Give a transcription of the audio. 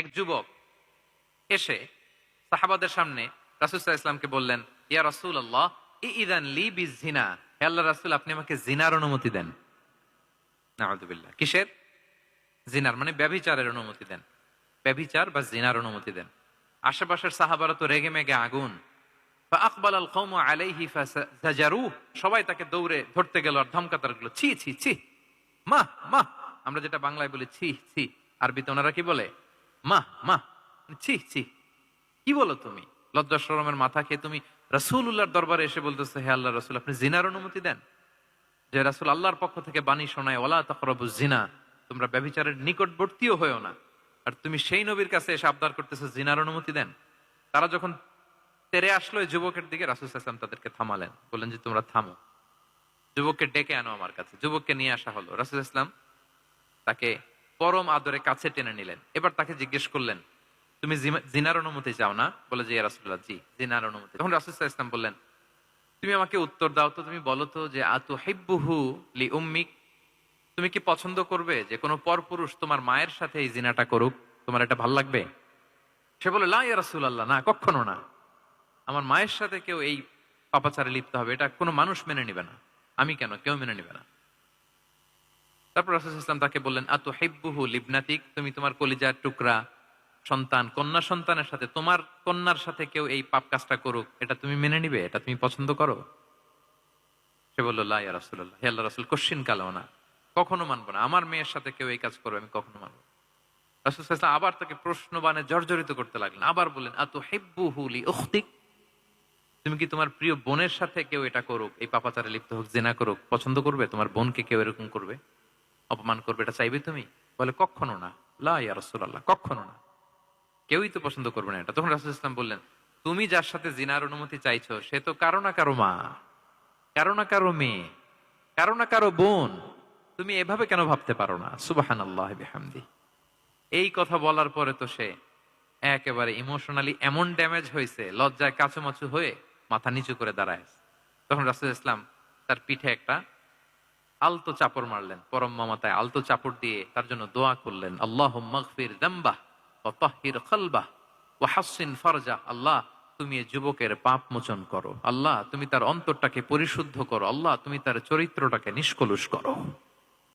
এক যুবক এসে সাহাবাদের সামনে রাসূল সাল্লাল্লাহু আলাইহি ওয়াসাল্লামকে বললেন, ইয়া রাসূলুল্লাহ ইযান লি বিজিনা, হে আল্লাহর রাসূল আপনি আমাকে জিনার অনুমতি দেন। নাউযুবিল্লাহ। কিসের? জিনার, মানে ব্যভিচারের অনুমতি দেন। ব্যভিচার বা জিনার অনুমতি দেন। আশেপাশের সাহাবারা তো রেগে মেগে আগুন। ফাআকবাল আল কওমু আলাইহি ফাজারু, সবাই তাকে দৌড়ে ধরতে গেল আর ধমকাতে লাগলো, ছি ছি ছি, মা মা। আমরা যেটা বাংলায় বলি ছি ছি, আরবিতে ওনারা কি বলে? মা মা, ছি ছি, কি বলো তুমি? লজ্জা শরমের মাথা খেয়ে তুমি রাসূলুল্লাহর দরবারে এসে বলতেছো, হে আল্লাহর রাসূল আপনি জিনার অনুমতি দেন? যে রাসূল আল্লাহর পক্ষ থেকে বাণী শোনায়, ওয়ালা তাকরাবুজ জিনা, তোমরা ব্যভিচারের নিকটবর্তীও হয়ো না, আর তুমি সেই নবীর কাছে এসে আবদার করতেছো জিনার অনুমতি দেন? তারা যখন তেরে আসলো এই যুবকের দিকে, রাসূল সাল্লাল্লাহু আলাইহি ওয়াসাল্লাম তাদেরকে থামালেন, বললেন যে তোমরা থামো, যুবককে ডেকে আনো আমার কাছে। যুবককে নিয়ে আসা হলো। রাসূল সাল্লাল্লাহু আলাইহি ওয়াসাল্লাম তাকে পরম আদরে কাছে টেনে নিলেন। এবার তাকে জিজ্ঞেস করলেন, তুমি জিনার অনুমতি চাও না? বলে যে ইয়া রাসূলুল্লাহ, জি জিনার অনুমতি। তখন রাসূল সাল্লাল্লাহু আলাইহি ওয়াসাল্লাম বললেন, তুমি আমাকে উত্তর দাও তো, তুমি বলো তো যে আতুহিব্বুহু লি উম্মিক, তুমি কি পছন্দ করবে যে কোনো পরপুরুষ তোমার মায়ের সাথে এই জিনাটা করুক? তোমার এটা ভাল লাগবে? সে বলে, লা ইয়া রাসূলুল্লাহ, না কখনো না, আমার মায়ের সাথে কেউ এই পাপাচারে লিপ্ত হবে এটা কোনো মানুষ মেনে নিবে না। আমি কেন, কেউ মেনে নিবে না। তারপর রাসূল সাল্লাল্লাহু আলাইহি ওয়াসাল্লাম তাকে বললেন, আতুহিব্বুহু লিবনাতিক, তুমি তোমার কলিজার টুকরা সন্তান, কন্যা সন্তানের সাথে, তোমার কন্যার সাথে কেউ এই পাপ কাজটা করুক, এটা তুমি মেনে নিবে? এটা তুমি পছন্দ করো? সে বলল, লা ইয়া রাসূলুল্লাহ, হে আল্লাহর রাসূল কশিন কালেও না, কখনো মানবো না, আমার মেয়ের সাথে কেউ এই কাজ করবে আমি কখনো মানবো না। রাসূল সাল্লাল্লাহু আলাইহি ওয়াসাল্লাম আবার তাকে প্রশ্নবাণে জর্জরিত করতে লাগলেন। আবার বললেন, আতুহিব্বুহু লি উখতিক, তুমি কি তোমার প্রিয় বোনের সাথে কেউ এটা করুক, এই পাপাচারে লিপ্ত হোক, জিনা করুক, পছন্দ করবে? তোমার বোনকে কেউ এরকম করবে, অপমান করবে, এটা চাইবে তুমি? বলে, কখনো না, লা ইয়া রাসূলুল্লাহ, কখনো না, কেউই তো পছন্দ করবে না এটা। তখন রাসূল ইসলাম বললেন, তুমি যার সাথে জিনার অনুমতি চাইছো সে তো কারো না কারো মা, কারো না কারো মেয়ে, কারো না কারো বোন, তুমি এভাবে কেন ভাবতে পারো না? সুবহানাল্লাহি বিহামদি। এই কথা বলার পরে তো সে একেবারে ইমোশনালি এমন ড্যামেজ হয়েছে, লজ্জায় কাচুমাচু হয়ে মাথা নিচু করে দাঁড়ায়। তখন রাসূল ইসলাম তার পিঠে একটা আলতো চাপড় মারলেন, পরম মমতায় আলতো চাপড় দিয়ে তার জন্য দোয়া করলেন, আল্লাহুম্মা গফির যামবাহ ওয়া তাহহির কলবাহ ওয়া হাসসিন ফারজাহ, আল্লাহ তুমি এই যুবকের পাপ মোচন করো, আল্লাহ তুমি তার অন্তরটাকে পরিশুদ্ধ করো, আল্লাহ তুমি তার চরিত্রটাকে নিষ্কলুষ করো।